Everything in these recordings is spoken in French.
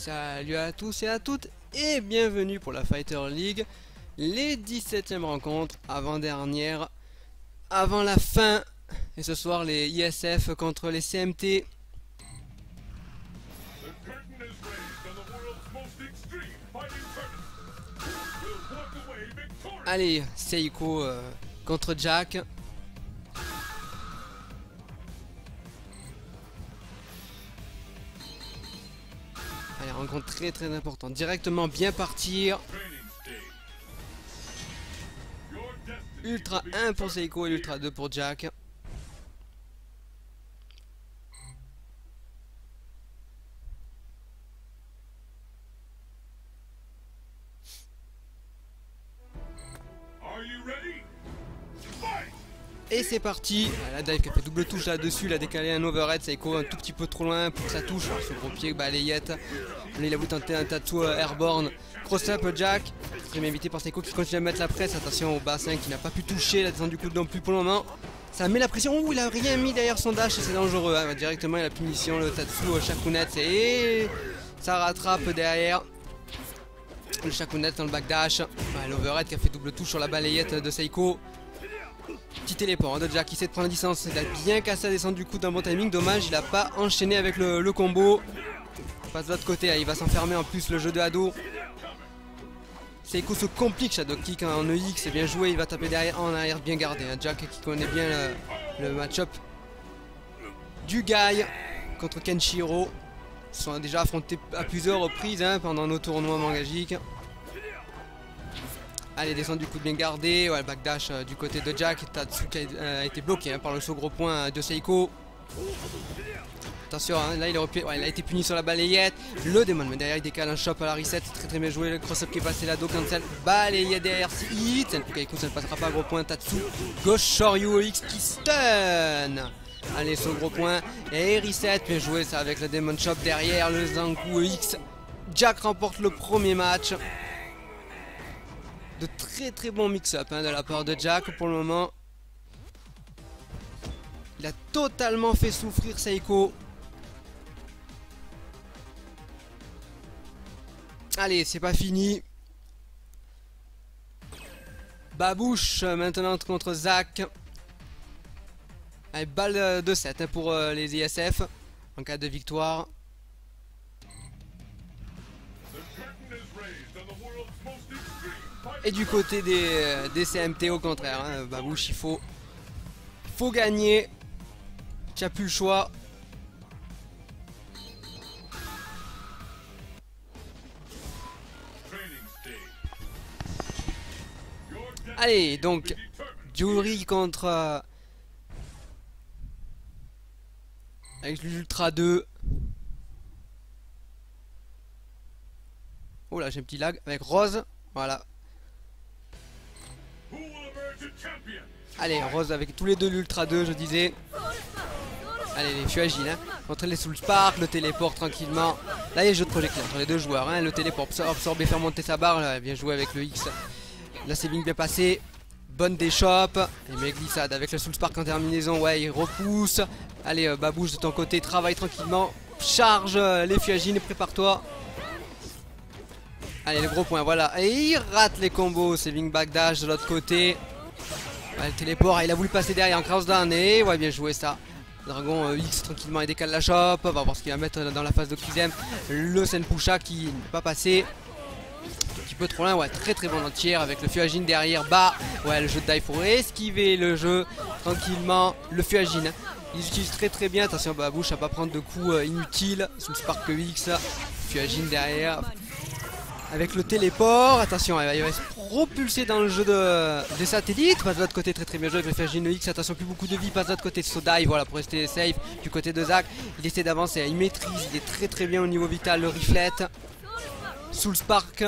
Salut à tous et à toutes et bienvenue pour la Fighter League, les 17e rencontres, avant-dernière, avant la fin, et ce soir les ISF contre les CMT. Allez, Seiko contre Jack. Allez, rencontre très importante. Directement bien partir. Ultra 1 pour Seiko et Ultra 2 pour Jack. Et c'est parti. La dive qui a fait double touche là-dessus, il a décalé un overhead, Seiko un tout petit peu trop loin pour que ça touche. Alors, ce gros pied, balayette. Là, il a voulu tenter un tattoo airborne. Cross-up Jack. Très bien évité par Seiko qui continue à mettre la presse. Attention au bassin qui n'a pas pu toucher. La descente du coude non plus pour le moment. Ça met la pression. Ouh, il a rien mis derrière son dash et c'est dangereux. Hein. Directement, il a la punition, le tattoo Shakunet. Et ça rattrape derrière. Le Shakunet dans le backdash. L'overhead qui a fait double touche sur la balayette de Seiko. Petit téléport de Jack qui essaie de prendre la distance. Il a bien cassé la descente du coup d'un bon timing. Dommage, il n'a pas enchaîné avec le combo. Il passe de l'autre côté, il va s'enfermer en plus le jeu de Hado. Seiko se complique, Shadow Kick en EX, c'est bien joué. Il va taper derrière en arrière, bien gardé. Jack qui connaît bien le match-up du Guy contre Kenshiro. Ils se sont déjà affrontés à plusieurs reprises pendant nos tournois mangagiques. Allez, descend du coup de bien gardé. Ouais, le backdash du côté de Jack. Tatsu qui a été bloqué par le saut gros point de Seiko. Attention, là il a été puni sur la balayette. Le démon, mais derrière il décale un chop à la reset. Très bien joué. Le cross-up qui est passé là. Do cancel. Balayette derrière. Hit. Ça ne passera pas. Gros point. Tatsu. Gauche Shoryu X qui stun. Allez, saut gros point. Et reset. Bien joué ça avec le Demon Chop derrière. Le Zanku X. Jack remporte le premier match. De très bons mix-up de la part de Jack pour le moment. Il a totalement fait souffrir Seiko. Allez, c'est pas fini. Babouche maintenant contre Zach. Allez, balle de 7 pour les ISF en cas de victoire. Et du côté des CMT au contraire, Babouche il faut gagner. Tu n'as plus le choix. Allez, donc Jury contre avec l'Ultra 2. Oh là, j'ai un petit lag avec Rose. Voilà. Allez, Rose avec tous les deux l'Ultra 2, je disais. Allez, je suis agile. Contre les Soul Spark, le téléport tranquillement. Là, il y a le jeu de projectile entre les deux joueurs. Le téléport absorber, faire monter sa barre. Là, bien joué avec le X. La saving bien passé. Bonne déchoppe. Et mais glissade avec le Soul Spark en terminaison. Ouais, il repousse. Allez, Babouche de ton côté, travaille tranquillement. Charge les Fuagines et prépare-toi. Allez, le gros point, voilà. Et il rate les combos. Saving backdash de l'autre côté. Ouais, le téléport, il a voulu passer derrière en cross down. Et ouais, bien joué ça. Dragon X tranquillement, il décale la chope. On va voir ce qu'il va mettre dans la phase de Kizem. Le Senpusha qui n'est pas passé. Un petit peu trop loin, ouais, très bon entière avec le Fuagine derrière. Bah, ouais, le jeu de dive pour esquiver le jeu tranquillement. Le Fuagine, ils utilisent très bien. Attention, Babouche à pas prendre de coups inutiles. Sous le Spark X. Fuagine derrière. Avec le téléport, attention, il va se propulser dans le jeu des satellites. Passe de l'autre côté, très bien joué avec le Fuagine X. Attention, plus beaucoup de vie, passe de l'autre côté. So dive, voilà, pour rester safe. Du côté de Zach, il essaie d'avancer, il maîtrise, il est très bien au niveau vital. Le Riflet, sous le Spark,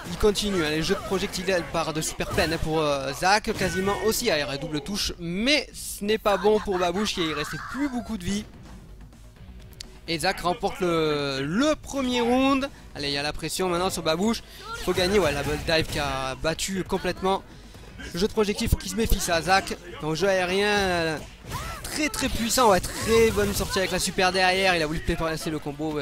il continue. Les jeux de projectiles part de super peine pour Zach, quasiment aussi aéré, double touche. Mais ce n'est pas bon pour Babouche, il restait plus beaucoup de vie. Et Zach remporte le premier round. Allez, il y a la pression maintenant sur Babouche. Il faut gagner, ouais, la Ball Dive qui a battu complètement. Le jeu de projectile, il faut qu'il se méfie ça, Zach. Dans le jeu aérien, très puissant, ouais, très bonne sortie avec la super derrière. Il a voulu passer le combo,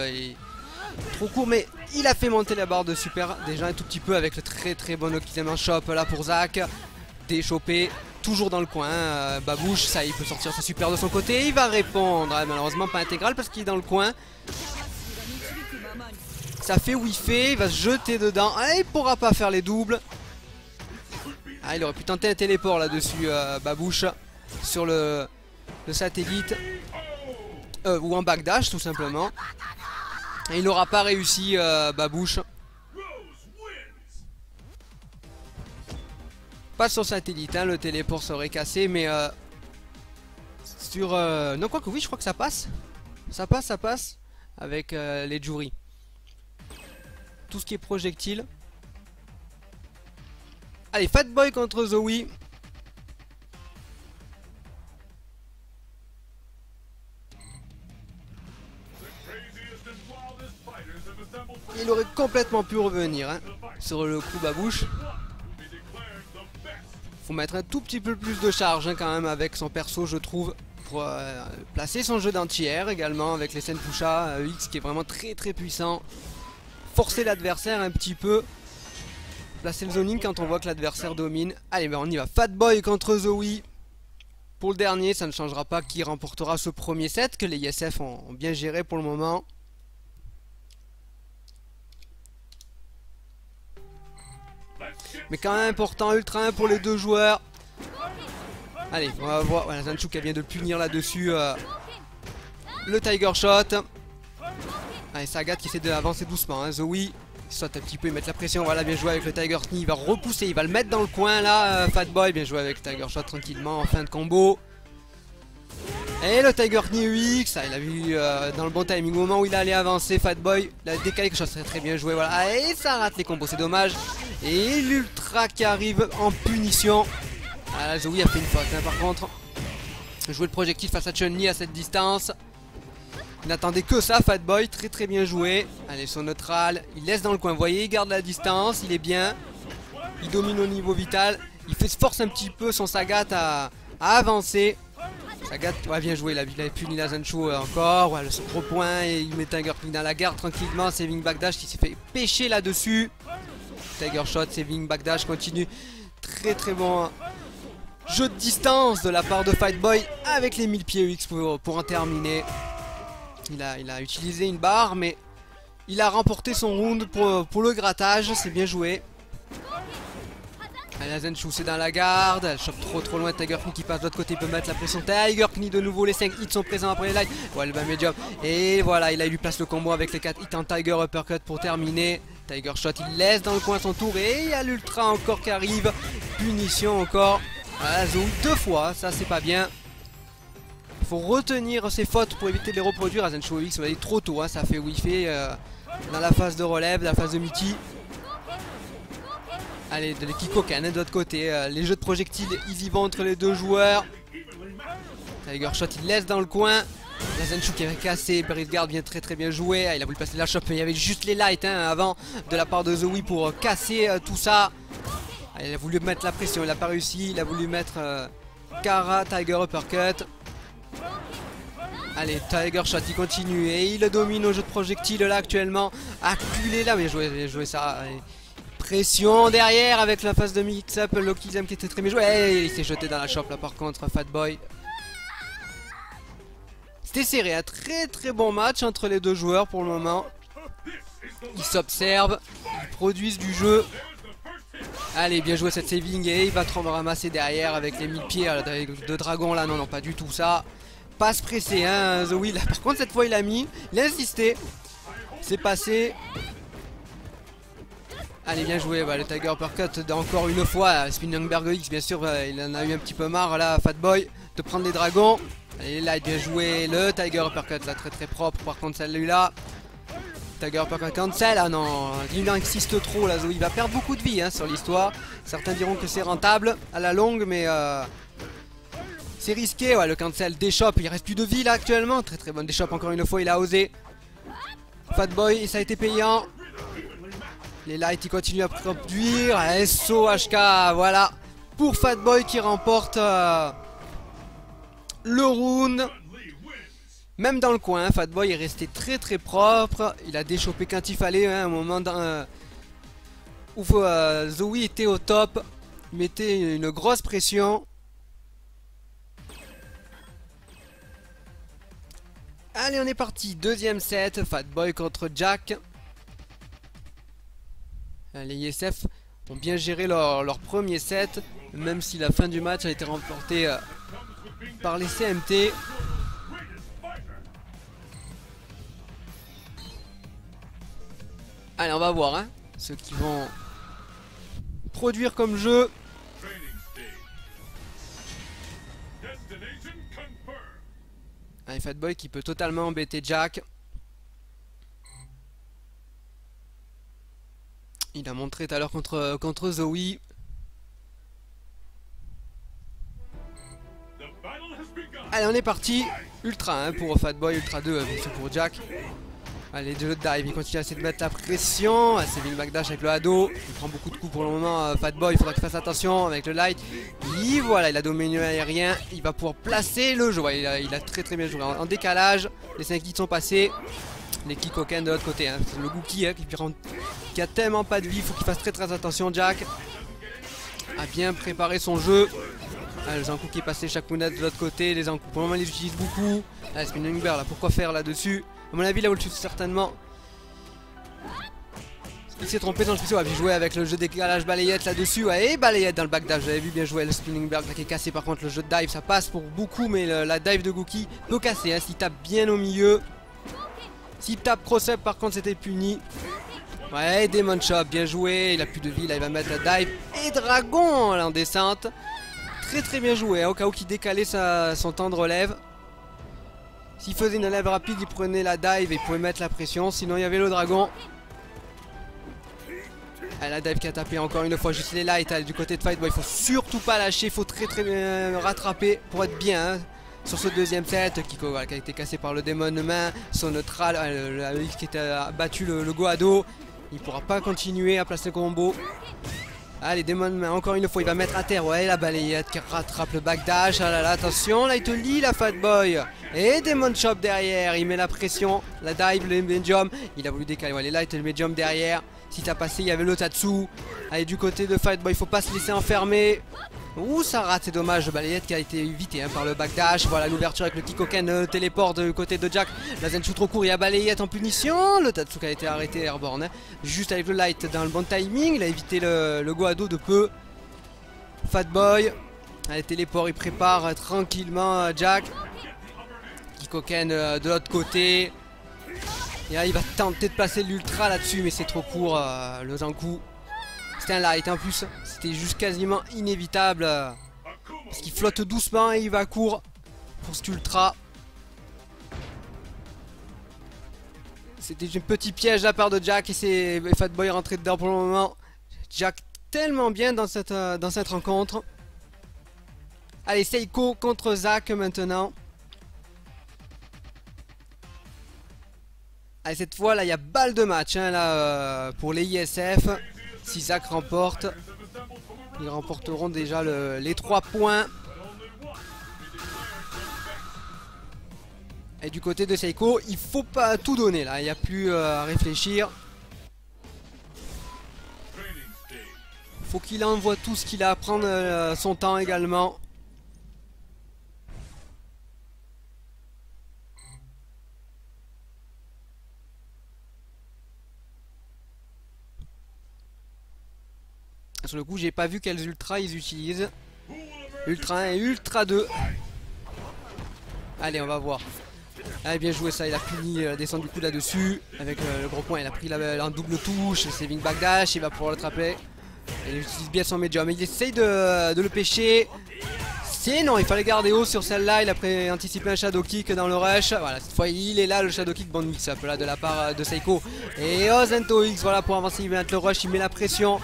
Trop court, mais il a fait monter la barre de super déjà un tout petit peu avec le très bon Okizeme Shop là pour Zach. Déchopé, toujours dans le coin. Babouche, ça il peut sortir sa super de son côté. Il va répondre, malheureusement pas intégral parce qu'il est dans le coin. Ça fait whiffer, il va se jeter dedans. Ah, il pourra pas faire les doubles. Ah, il aurait pu tenter un téléport là-dessus, Babouche, sur le satellite. Ou un backdash tout simplement. Et il n'aura pas réussi, Babouche. Pas sur satellite, hein, le téléport serait cassé, mais sur... non, quoique oui, je crois que ça passe. Ça passe avec les Juri. Tout ce qui est projectile. Allez, Fatboy contre Zoe. Il aurait complètement pu revenir, hein, sur le coup Babouche. Faut mettre un tout petit peu plus de charge, hein, quand même avec son perso, je trouve, pour placer son jeu d'anti-air également avec les Senpusha X qui est vraiment très puissant. Forcer l'adversaire un petit peu. Placer le zoning quand on voit que l'adversaire domine. Allez, ben on y va. Fatboy contre Zoe. Pour le dernier, ça ne changera pas qui remportera ce premier set que les ISF ont bien géré pour le moment. Mais quand même important, ultra 1 pour les deux joueurs. Allez, on va voir. Voilà, Zanchuk vient de punir là-dessus le Tiger Shot. Allez, Sagat qui essaie d'avancer doucement, hein. Zoe, il saute un petit peu, il met la pression. Voilà, bien joué avec le Tiger Knee. Il va repousser, il va le mettre dans le coin là. Fatboy, bien joué avec Tiger Shot tranquillement en fin de combo. Et le Tiger Knee UX, il a vu dans le bon timing au moment où il allait avancer. Fatboy, la décalé quelque chose, très bien joué. Voilà, et ça rate les combos, c'est dommage. Et l'ultra qui arrive en punition. Ah, Zoe a fait une faute, hein, par contre. Jouer le projectile face à Chun-Li à cette distance. Il n'attendait que ça, Fatboy, très bien joué. Allez, son neutral, il laisse dans le coin, vous voyez, il garde la distance, il est bien. Il domine au niveau vital. Il fait force un petit peu son Sagat à avancer. Sagat, ouais, bien joué, il a puni la Zancho encore. Ouais, le gros point, et il met Tiger Knee dans la garde tranquillement. Saving backdash qui s'est fait pêcher là-dessus. Tiger Shot, saving backdash continue. Très bon jeu de distance de la part de Fatboy avec les 1000 pieds UX pour en terminer. Il a utilisé une barre, mais il a remporté son round pour le grattage. C'est bien joué. La Zanchou c'est dans la garde. Elle chope trop loin. Tiger Knee qui passe de l'autre côté, peut mettre la pression. Tiger Knee de nouveau. Les 5 hits sont présents après les lights. Ouais, le bas médium. Et voilà, il lui place le combo avec les 4 hits en Tiger Uppercut pour terminer. Tiger Shot, il laisse dans le coin son tour. Et il y a l'ultra encore qui arrive. Punition encore. Voilà, Zoe 2 fois. Ça, c'est pas bien. Il faut retenir ses fautes pour éviter de les reproduire. Zanchou X, on va dire trop tôt. Hein, ça fait whiffer dans la phase de relève, la phase de Mickey. Allez, de Kikokan, de l'autre côté. Les jeux de projectiles, ils y vont entre les deux joueurs. Tiger Shot, il laisse dans le coin. La Zanchou qui avait cassé. Brisgard vient très bien joué. Il a voulu passer la chope, mais il y avait juste les lights, hein, avant de la part de Zoe pour casser tout ça. Il a voulu mettre la pression, il n'a pas réussi. Il a voulu mettre Kara, Tiger Uppercut. Allez, Tiger Shot, il continue et il domine au jeu de projectiles là actuellement. Acculé là, bien joué ça. Allez. Pression derrière avec la phase de mix-up, Lokizem qui était très bien joué. Et il s'est jeté dans la shop là par contre, Fatboy. C'était serré, un très bon match entre les deux joueurs pour le moment. Ils s'observent, ils produisent du jeu. Allez, bien joué cette saving et il va ramasser derrière avec les 1000 pieds de dragon là. Non, pas du tout ça. Pas se presser, hein, Zoe. Là, par contre, cette fois il a mis, il a insisté. C'est passé. Allez, bien joué, le Tiger Uppercut encore une fois. Spinningberg X, bien sûr, il en a eu un petit peu marre là, Fatboy, de prendre les dragons. Allez, là, bien joué, le Tiger Uppercut là, très propre. Par contre, celui-là, Tiger Uppercut cancel. Ah non, il insiste trop là, Zoe. Il va perdre beaucoup de vie, hein, sur l'histoire. Certains diront que c'est rentable à la longue, mais c'est risqué. Ouais, le cancel déchoppe, il reste plus de vie là actuellement. Très bonne déchoppe, encore une fois, il a osé. Fatboy, ça a été payant. Les lights, ils continuent à produire. SOHK, voilà. Pour Fatboy qui remporte le round. Même dans le coin, Fatboy est resté très très propre. Il a déchopé quand il fallait, hein, au moment où Zoe était au top. Il mettait une grosse pression. Allez, on est parti. Deuxième set, Fatboy contre Jack. Les ISF ont bien géré leur premier set, même si la fin du match a été remportée par les CMT. Allez, on va voir hein, ceux qui vont produire comme jeu. Allez, Fatboy qui peut totalement embêter Jack. Il a montré tout à l'heure contre Zoe. Allez, on est parti. Ultra 1 pour Fatboy, Ultra 2 pour Jack. Allez, de l'autre dive, il continue à essayer de mettre la pression. C'est Wing Backdash avec le Hado. Il prend beaucoup de coups pour le moment. Fatboy, il faudra qu'il fasse attention avec le light. Et voilà, il a dominé aérien. Il va pouvoir placer le jeu. Ouais, il a très très bien joué. En décalage, les 5 hits sont passés. Les Kikoken de l'autre côté. Hein. C'est le Gookie hein, qui a tellement pas de vie. Il faut qu'il fasse très très attention. Jack a bien préparé son jeu. Ah, le Zankou qui est passé Shakuna de l'autre côté. Les Zankou, pour le moment, ils les utilisent beaucoup. Ah, Spinning Bear, là, pourquoi faire là-dessus? À mon avis, là où le tue certainement. Il s'est trompé dans le spécial. Il jouait avec le jeu décalage balayette là-dessus. Ouais, et balayette dans le backdash. J'avais vu bien jouer le Spinning Bear qui est cassé. Par contre, le jeu de dive, ça passe pour beaucoup. Mais la dive de Gookie peut casser. Hein, s'il tape bien au milieu. S'il tape cross-up, par contre, c'était puni. Ouais, Demon Chop, bien joué. Il a plus de vie. Là, il va mettre la dive. Et Dragon là, en descente. Très très bien joué. Hein, au cas où il décalait son temps de relève. S'il faisait une relève rapide, il prenait la dive et il pouvait mettre la pression. Sinon, il y avait le dragon. Ah, la dive qui a tapé encore une fois juste les lights du côté de Fatboy. Il faut surtout pas lâcher. Il faut très très bien rattraper pour être bien hein, sur ce deuxième set. Kiko voilà, qui a été cassé par le démon main. Son neutral, le X qui a battu le Goado. Il pourra pas continuer à placer le combo. Allez, Demon main encore une fois, il va mettre à terre. Ouais, la balayette qui rattrape le backdash. Ah là là, attention, là il te lit la Fatboy. Et Demon Chop derrière, il met la pression. La dive, le medium. Il a voulu décaler. Ouais, les lights et le medium derrière. Si t'as passé, il y avait le Tatsu. Allez, du côté de Fatboy, il faut pas se laisser enfermer. Ouh, ça rate, c'est dommage. Le balayette qui a été évité hein, par le backdash. Voilà l'ouverture avec le Kikoken, téléport du côté de Jack. La Zenshu trop court, il y a balayette en punition. Le Tatsu qui a été arrêté airborne. Hein. Juste avec le light dans le bon timing. Il a évité le Goado de peu. Fatboy. Allez, téléport, il prépare tranquillement Jack. Kikoken de l'autre côté. Et là, il va tenter de placer l'ultra là-dessus, mais c'est trop court. Le Zankou. C'était un light en plus, c'était juste quasiment inévitable parce qu'il flotte doucement et il va court pour cet ultra. C'était un petit piège de la part de Jack et c'est Fatboy rentré dedans pour le moment. Jack tellement bien dans cette rencontre. Allez, Seiko contre Zach maintenant. Allez, cette fois là il y a balle de match hein, là, pour les ISF. Si Zach remporte, ils remporteront déjà les 3 points. Et du côté de Seiko, il faut pas tout donner là, il n'y a plus à réfléchir. Il faut qu'il envoie tout ce qu'il a à prendre son temps également. Sur le coup, j'ai pas vu quels ultras ils utilisent. Ultra 1 et Ultra 2. Allez, on va voir. Allez, bien joué ça, il a puni descendre du coup là-dessus. Avec le gros point, il a pris en double touche. C'est Wing Backdash, il va pouvoir l'attraper. Il utilise bien son médium. Il essaye de le pêcher. Non, il fallait garder haut sur celle-là. Il a anticipé un Shadow Kick dans le rush. Voilà, cette fois il est là, le Shadow Kick. Bon mix-up là de la part de Seiko. Et Zento X, voilà, pour avancer, il va mettre le rush, il met la pression.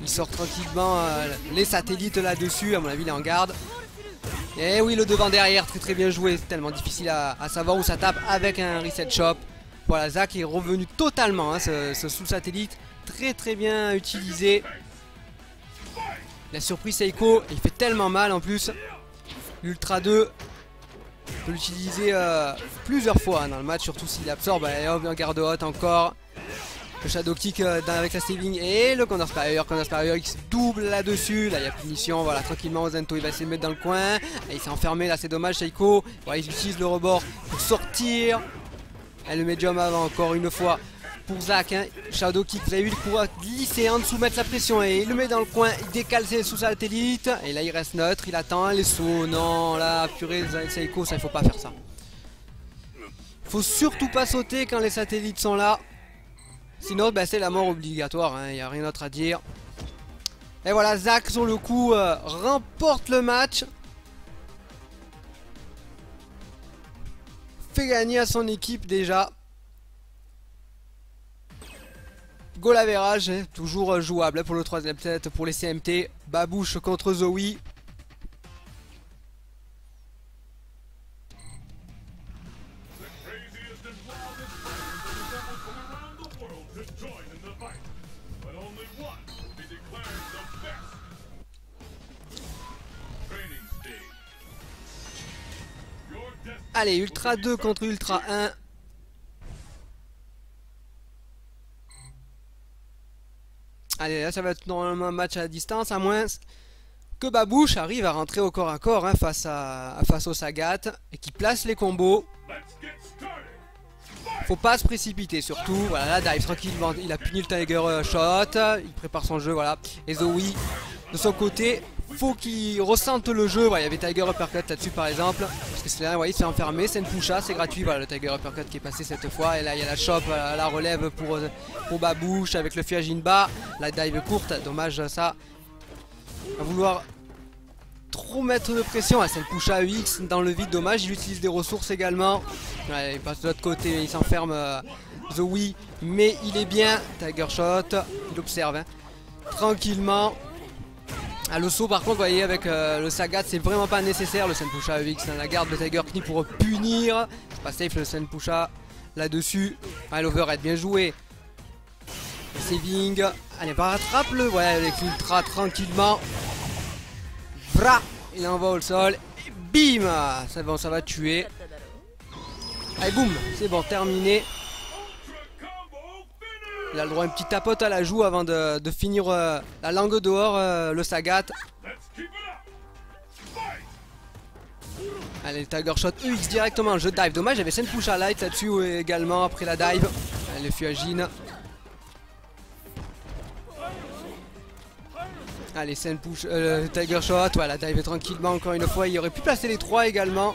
Il sort tranquillement les satellites là-dessus. À mon avis, il est en garde. Et oui, le devant derrière, très très bien joué. C'est tellement difficile à savoir où ça tape avec un reset shop. Voilà, Zach est revenu totalement. Hein, ce sous-satellite, très très bien utilisé. Il a surpris Seiko. Il fait tellement mal en plus. Ultra 2. On peut l'utiliser plusieurs fois hein, dans le match, surtout s'il absorbe. Et hop, un garde haute encore. Le Shadow Kick avec la saving et le Counter Superior qui se double là-dessus. Là, il y a punition. Voilà, tranquillement, Zento il va essayer de mettre dans le coin. Et il s'est enfermé là, c'est dommage. Seiko, voilà, il utilise le rebord pour sortir. Et le médium avant, encore une fois. Pour Zach, hein. Shadow Kick, vous avez vu, il pourra glisser en dessous, mettre la pression et il le met dans le coin, il décale ses sous-satellites et là il reste neutre, il attend les sauts. Non, là, purée, Seiko, ça il faut pas faire ça. Faut surtout pas sauter quand les satellites sont là. Sinon, bah, c'est la mort obligatoire, il n'y a rien d'autre à dire. Et voilà, Zach, sur le coup, remporte le match. Fait gagner à son équipe déjà. Goal average, toujours jouable pour le troisième set pour les CMT. Babouche contre Zoe. Allez, Ultra 2 contre Ultra 1. Allez, là ça va être normalement un match à distance, à moins que Babouche arrive à rentrer au corps à corps hein, face au Sagat et qui place les combos. Faut pas se précipiter surtout. Voilà, la dive tranquillement, il a puni le Tiger Shot, il prépare son jeu, voilà. Et Zoe, de son côté, faut qu'il ressente le jeu. Voilà, il y avait Tiger Uppercut là-dessus par exemple. Parce que c'est là, ouais, il se fait enfermer, c'est une pusha, c'est gratuit. Voilà, le Tiger Uppercut qui est passé cette fois. Et là, il y a la chop, la relève pour Babouche avec le Fiajin bas. La dive courte, dommage ça. À vouloir trop mettre de pression. Ah, c'est le pusha EX dans le vide, dommage. Il utilise des ressources également. Ouais, il passe de l'autre côté, il s'enferme Zoe. Mais il est bien. Tiger Shot, il observe hein, tranquillement. Ah, le saut par contre, vous voyez, avec le Sagat, c'est vraiment pas nécessaire. Le Senpusha EX, la garde de Tiger Knie pour punir. C'est pas safe le Senpusha là-dessus. Ah, l'overhead, bien joué. Saving. Allez, pas rattrape-le. Ouais, avec l'ultra tranquillement. Vra, il envoie au sol. Et bim, c'est bon, ça va tuer. Allez, boum, c'est bon, terminé. Il a le droit à une petite tapote à la joue avant de finir la langue dehors, le Sagat. Allez, Tiger Shot EX directement, je dive. Dommage, j'avais Senpusha Light là-dessus également après la dive. Allez, le Fuajin. Allez, Senpusha, Tiger Shot. Voilà, dive tranquillement encore une fois. Il aurait pu placer les 3 également.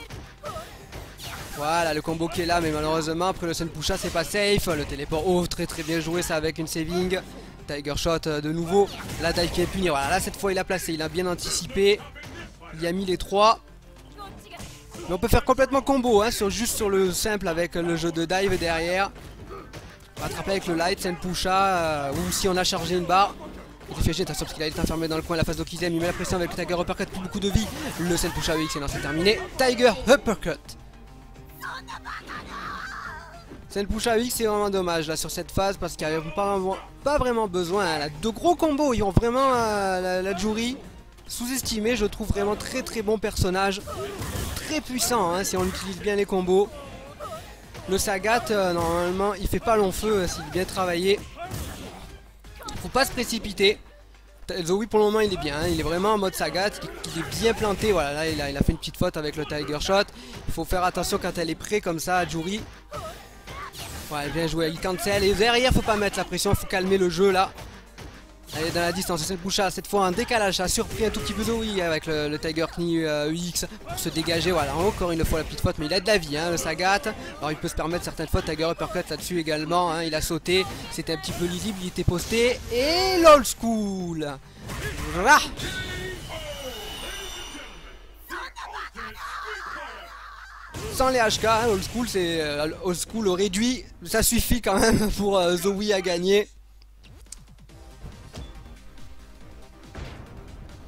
Voilà le combo qui est là, mais malheureusement après le Senpusha c'est pas safe. Le téléport, oh très très bien joué ça avec une saving. Tiger Shot de nouveau. La dive qui est punie, voilà là cette fois il a placé, il a bien anticipé. Il a mis les 3. Mais on peut faire complètement combo hein, juste sur le simple avec le jeu de dive derrière. Rattraper avec le light, Senpusha ou si on a chargé une barre. Il est fiégé, attention parce qu'il a été enfermé dans le coin, la phase d'Okizem, il met la pression avec le Tiger Uppercut, plus beaucoup de vie. Le Senpusha EX et non c'est terminé. Tiger Uppercut. Senpusha EX c'est vraiment dommage là sur cette phase parce qu'il n'y avait pas vraiment besoin. Elle a de gros combos, ils ont vraiment la Juri sous-estimée, je trouve vraiment très très bon personnage. Très puissant hein, si on utilise bien les combos. Le Sagat normalement il fait pas long feu s'il est bien travaillé. Faut pas se précipiter. Zoe pour le moment il est bien, hein, il est vraiment en mode Sagat, il est bien planté, voilà là il a fait une petite faute avec le Tiger Shot. Il faut faire attention quand elle est près comme ça à Juri. Ouais, bien joué, il cancel et derrière faut pas mettre la pression, faut calmer le jeu là. Allez dans la distance, Senpusha cette fois un décalage, ça a surpris un tout petit peu Zoe avec le Tiger Knie EX pour se dégager, voilà encore une fois la petite faute mais il a de la vie hein, le Sagat. Alors il peut se permettre certaines fautes, Tiger Uppercut là-dessus également, hein, il a sauté, c'était un petit peu lisible, il était posté et l'old school. Voilà. Sans les HK, hein, old school c'est old school au réduit, ça suffit quand même pour Zoe à gagner.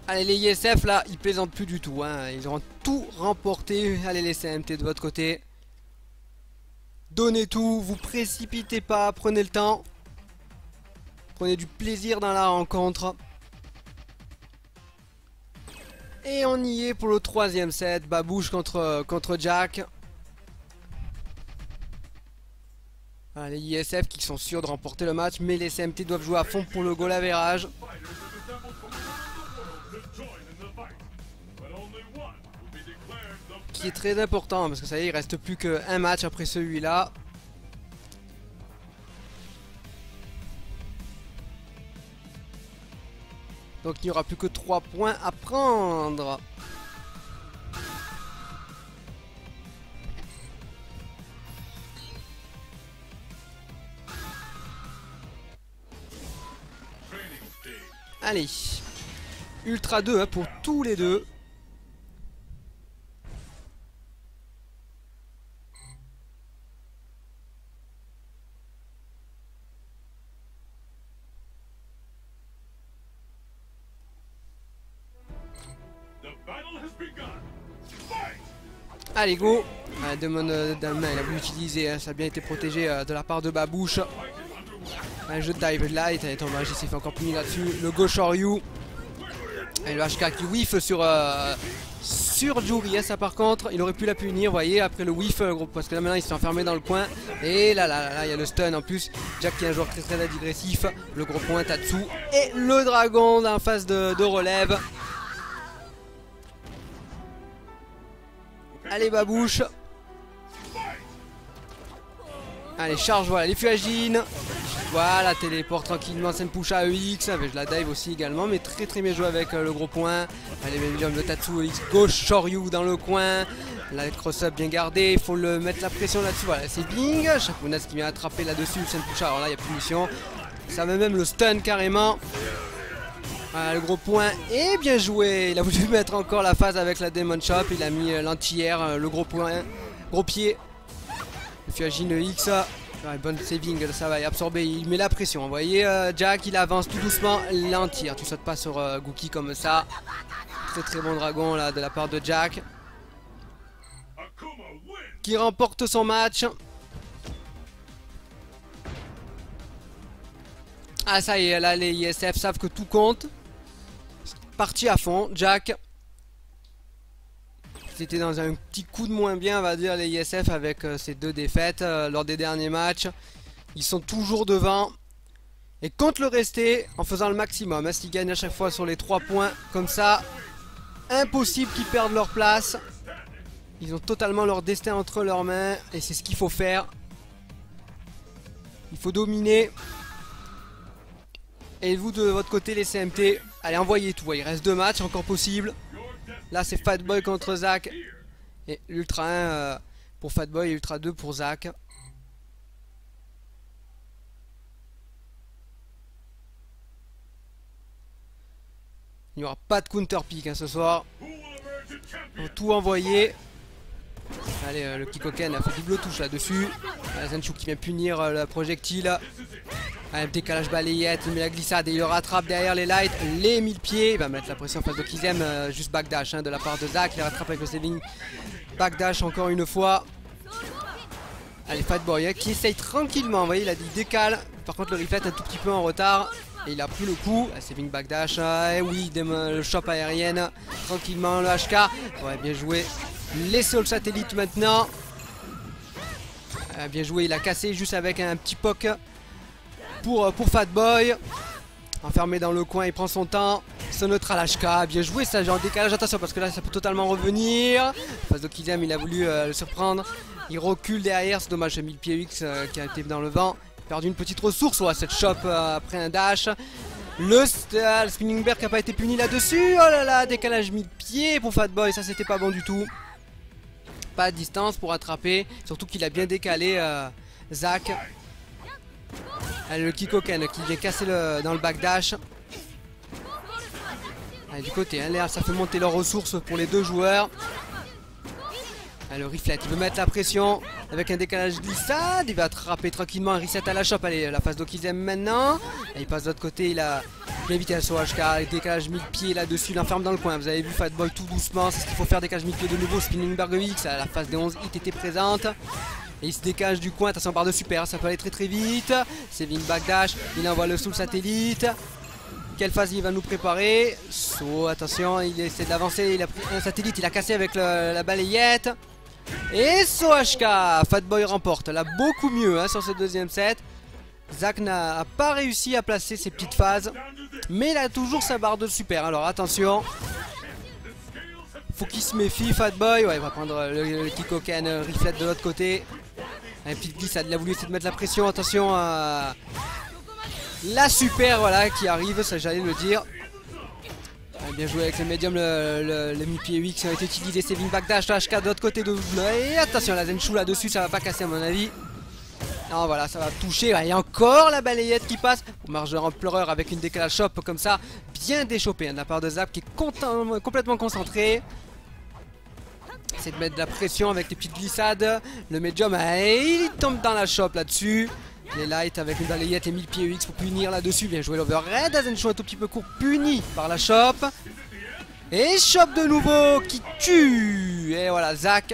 Allez les ISF là, ils plaisantent plus du tout, hein. Ils auront tout remporté. Allez les CMT de votre côté. Donnez tout, vous précipitez pas, prenez le temps. Prenez du plaisir dans la rencontre. Et on y est pour le troisième set. Babouche contre Jack. Les ISF qui sont sûrs de remporter le match, mais les CMT doivent jouer à fond pour le goal average. Qui est très important parce que ça y est, il reste plus qu'un match après celui-là. Donc il n'y aura plus que 3 points à prendre. Allez, Ultra 2 pour tous les deux. Allez go. Demon Dama, il a voulu utiliser, hein, ça a bien été protégé de la part de Babouche. Un jeu de dive light, et Thomas s'est fait encore punir là-dessus. Le Go Shoryu. Et le HK qui whiff sur Juri, hein, ça par contre, il aurait pu la punir, vous voyez, après le whiff, parce que là maintenant il s'est enfermé dans le coin. Et là, il y a le stun en plus. Jack qui est un joueur très agressif. Le gros point Tatsu. Et le dragon en phase de relève. Allez Babouche. Allez charge, voilà les Fuagines. Voilà, téléporte tranquillement, Senpusha à EX. Je la dive aussi également, mais très bien joué avec le gros point. Allez, même jump de Tatsu EX, gauche, Shoryu dans le coin. Là, le cross-up bien gardé, il faut le mettre la pression là-dessus. Voilà, c'est Bing. Shakunas qui vient attraper là-dessus, Senpusha. Alors là, il n'y a plus de mission. Ça met même le stun carrément. Voilà, le gros point est bien joué. Il a voulu mettre encore la phase avec la Demon Chop. Il a mis l'anti-air, le gros point, gros pied. Le Fuagine X. Ouais, bonne saving, ça va, il absorber, il met la pression. Vous voyez, Jack il avance tout doucement, l'entire. Tu sautes pas sur Gookie comme ça. Très bon dragon là de la part de Jack. Qui remporte son match. Ah ça y est, là les ISF savent que tout compte. Parti à fond, Jack. C'était dans un petit coup de moins bien, on va dire, les ISF avec ces 2 défaites lors des derniers matchs. Ils sont toujours devant et comptent le rester en faisant le maximum. Hein, s'ils gagnent à chaque fois sur les 3 points comme ça, impossible qu'ils perdent leur place. Ils ont totalement leur destin entre leurs mains et c'est ce qu'il faut faire. Il faut dominer. Et vous de votre côté les CMT, allez envoyez tout, il reste 2 matchs encore possible. Là c'est Fatboy contre Zach. Et l'Ultra 1 pour Fatboy et Ultra 2 pour Zach. Il n'y aura pas de counter pick hein, ce soir. On va tout envoyer. Allez le Kikoken a fait double touche là-dessus. Zenchou qui vient punir le projectile. Un décalage balayette, il met la glissade et il le rattrape derrière les lights, les 1000 pieds. Il va mettre la pression en face de Kizem, juste backdash hein, de la part de Zach. Il les rattrape avec le saving backdash encore une fois. Allez Fatboy hein, qui essaye tranquillement, vous voyez il décale. Par contre le reflet un tout petit peu en retard. Et il a pris le coup, saving backdash, et oui le shop aérienne. Tranquillement le HK, ouais bien joué. Les sols satellites maintenant. Bien joué, il a cassé juste avec un petit poke. Pour Fatboy. Enfermé dans le coin, il prend son temps. Ce neutral HK, bien joué ça, genre décalage, attention parce que là ça peut totalement revenir. Face de Kizem, il a voulu le surprendre. Il recule derrière, c'est dommage, 1000 pieds X qui a été dans le vent. Il a perdu une petite ressource, ouais, cette shop après un dash. Le spinning bear qui n'a pas été puni là-dessus. Oh là là, décalage 1000 pieds pour Fatboy, ça c'était pas bon du tout. Pas de distance pour attraper, surtout qu'il a bien décalé Zach. Allez, le Kikoken qui vient casser dans le backdash. Allez, du côté, hein, l'air, ça fait monter leurs ressources pour les 2 joueurs. Allez, le Riflet, il veut mettre la pression avec un décalage glissade. Il va attraper tranquillement un reset à la shop. Allez, la phase d'Okizem maintenant. Et il passe de l'autre côté, il a bien évité la HK. Le décalage 1000 pieds là-dessus, il l'enferme dans le coin. Vous avez vu Fatboy tout doucement, c'est ce qu'il faut faire, décalage 1000 pieds de nouveau. Spinning Berg X, la phase des 11 hits était présente. Et il se décage du coin, attention par de super, ça peut aller très vite. Saving backdash, il envoie le soul satellite. Quelle phase il va nous préparer? Saut, attention, il essaie d'avancer, il a pris un satellite, il a cassé avec la balayette. Et saut HK, Fatboy remporte, là beaucoup mieux hein, sur ce deuxième set. Zach n'a pas réussi à placer ses petites phases, mais il a toujours sa barre de super. Alors attention, faut qu'il se méfie Fatboy. Ouais, il va prendre le Kikoken Riflet de l'autre côté. Un petit glissade, il a voulu essayer de mettre la pression, attention à... La super voilà qui arrive, ça j'allais le dire. Bien joué avec le médium, le mi-pied 8 qui a été utilisé, c'est Wing Backdash, HK de l'autre côté de... Et attention la Zenshou là-dessus, ça va pas casser à mon avis. Non voilà, ça va toucher, et encore la balayette qui passe. Margeur en pleureur avec une décalage shop comme ça, bien déchopé hein, de la part de Zap qui est complètement concentré. C'est de mettre de la pression avec des petites glissades. Le médium, il tombe dans la shop là-dessus. Les lights avec une balayette et 1000 pieds UX pour punir là-dessus. Bien joué l'overhead. Zenshou un tout petit peu court, puni par la shop. Et shop de nouveau qui tue. Et voilà, Zach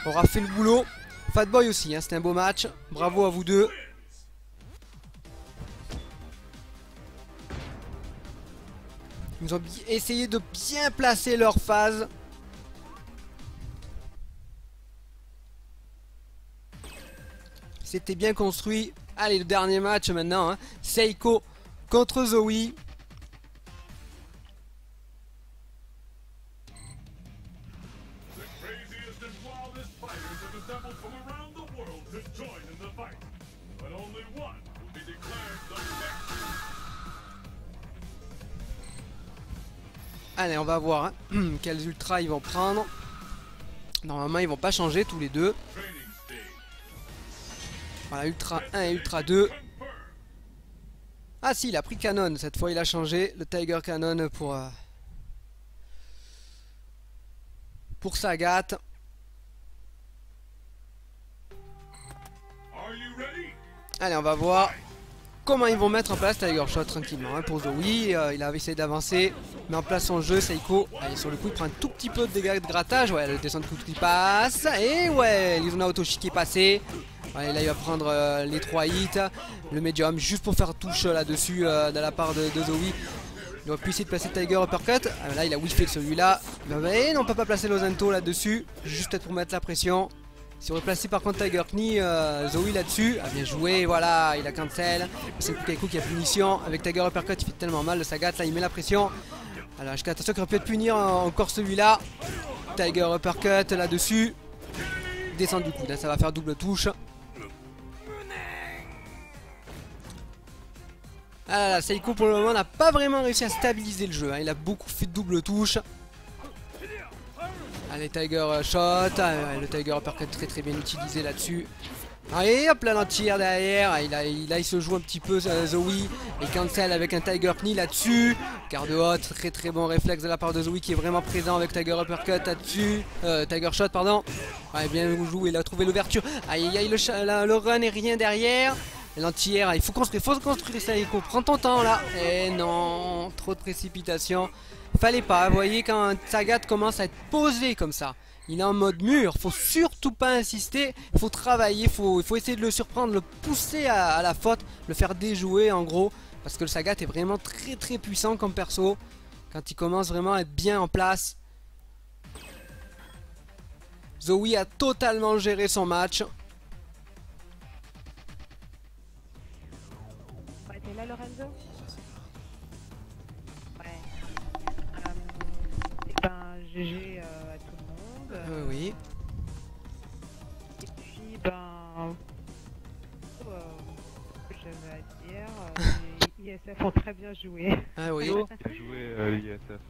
aura fait le boulot. Fatboy aussi, hein, c'était un beau match. Bravo à vous deux. Ils ont essayé de bien placer leur phase. C'était bien construit. Allez, le dernier match maintenant. Hein. Seiko contre Zoe. Allez, on va voir hein, quels ultras ils vont prendre. Normalement, ils vont pas changer tous les deux. Voilà, Ultra 1 et Ultra 2. Ah si, il a pris Canon. Cette fois, il a changé le Tiger Canon pour Sagat. Allez, on va voir comment ils vont mettre en place Tiger Shot tranquillement. Hein, pour Zoe, il avait essayé d'avancer, met en place son jeu. Seiko, allez, sur le coup, il prend un tout petit peu de dégâts de grattage. Ouais, le descente de coup qui passe. Et ouais, l'Izuna Autoshi qui est passé. Ouais, là, il va prendre les 3 hits. Le médium, juste pour faire touche là-dessus de la part de Zoe. Il aurait pu essayer de placer Tiger Uppercut. Ah, là, il a whiffé celui-là. Et non, on peut pas placer l'Ozento là-dessus. Juste peut-être pour mettre la pression. Si on veut placer par contre Tiger Knee, Zoe là-dessus, a bien joué, voilà, il a cancel. C'est le Kaiku qui a punition. Avec Tiger Uppercut, il fait tellement mal, le Sagat, là, il met la pression. Alors, HK, attention qu'il aurait pu être punir encore celui-là. Tiger Uppercut là-dessus. Descend du coup, là, ça va faire double touche. Ah là là, Seiko pour le moment n'a pas vraiment réussi à stabiliser le jeu, hein. Il a beaucoup fait de double touche. Allez, Tiger Shot, le Tiger Uppercut très bien utilisé là-dessus. Allez, hop là, l'anti-air derrière, il se joue un petit peu Zoe. Il cancel avec un Tiger Knee là-dessus. Garde haute, très bon réflexe de la part de Zoe qui est vraiment présent avec Tiger Uppercut là-dessus. Tiger Shot, pardon. Ouais, bien joué, il a trouvé l'ouverture. Aïe, le run et rien derrière. L'anti-air, il faut construire Seiko, prends ton temps là. Et non, trop de précipitation. Fallait pas, vous voyez quand Sagat commence à être posé comme ça. Il est en mode mur, faut surtout pas insister, il faut travailler, il faut essayer de le surprendre, le pousser à la faute, le faire déjouer en gros. Parce que le Sagat est vraiment très puissant comme perso. Quand il commence vraiment à être bien en place. Zoe a totalement géré son match. Ouais, t'es là Lorenzo? Ouais. Et ben GG à tout le monde. Oui. Et puis ben... j'avais à dire... les ISF ont très bien joué. Ah oui. T'as joué l'ISF.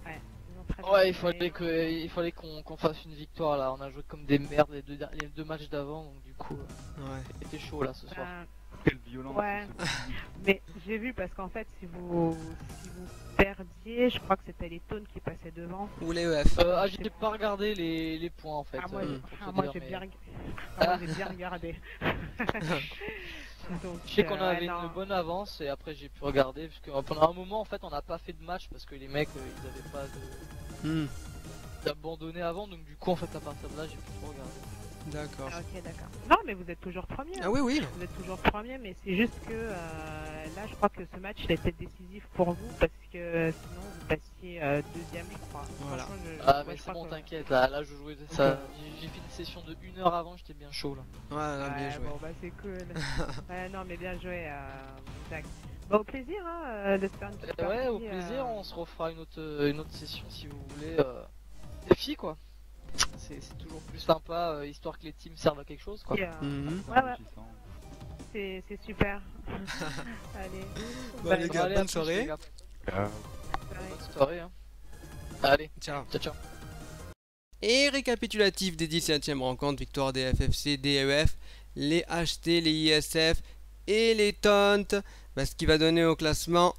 Ouais, ils ont très bien Ouais, joué. il fallait qu'on fasse une victoire là. On a joué comme des merdes les deux matchs d'avant, donc du coup, Ouais. c'était chaud là ce soir. Ben, Quelle violence. ouais, mais j'ai vu parce qu'en fait si vous perdiez, je crois que c'était les Tones qui passaient devant. Ou les EF. J'ai pas regardé les points en fait. Moi, pour te j'ai dire, bien, mais- moi, j'ai bien regardé. Donc, Je sais qu'on avait non. une bonne avance et après j'ai pu regarder parce que pendant un moment en fait on n'a pas fait de match parce que les mecs ils avaient pas d'abandonné avant, donc du coup en fait à partir de là j'ai pu trop regarder. D'accord. Ok, d'accord. Non, mais vous êtes toujours premier. Ah oui. Vous êtes toujours premier, mais c'est juste que là, là, je crois que ce match il a été décisif pour vous parce que sinon vous passiez deuxième, je crois. Voilà. Franchement, Ah, ouais, mais je c'est crois bon, que- t'inquiète, là je jouais ça. J'ai fait une session de 1 heure avant, j'étais bien chaud là. Ouais, là, bien Ouais, joué. bon, bah c'est cool. Ouais, non, mais bien joué, Zach. Bon, au plaisir hein, de se faire une petite Ouais, au partie, plaisir, on se refera une autre session si vous voulez. Défi quoi. C'est toujours plus sympa, histoire que les teams servent à quelque chose quoi. et, Mhm. Ouais, ouais. Enrichissant. c'est super. Allez. Bon, les gars, Allez, à bonne plus, soirée. les gars. Ah, Bonne soirée. Hein. Allez, Ciao. ciao ciao. Et récapitulatif des 17e rencontres, victoire des FFC, DEF, les HT, les ISF et les Taunts. Ce qui va donner au classement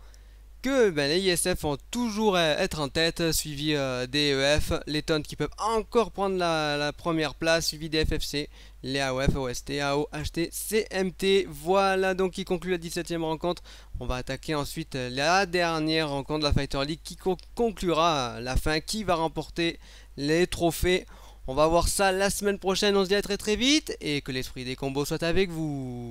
que les ISF vont toujours être en tête, suivi DEF, les Taunts qui peuvent encore prendre la première place, suivi des FFC, les AOF, OST, AO, HT, CMT. Voilà donc qui conclut la 17e rencontre. On va attaquer ensuite la dernière rencontre de la Fighter League qui conclura la fin, qui va remporter les trophées. On va voir ça la semaine prochaine. On se dit à très très vite et que l'esprit des combos soit avec vous.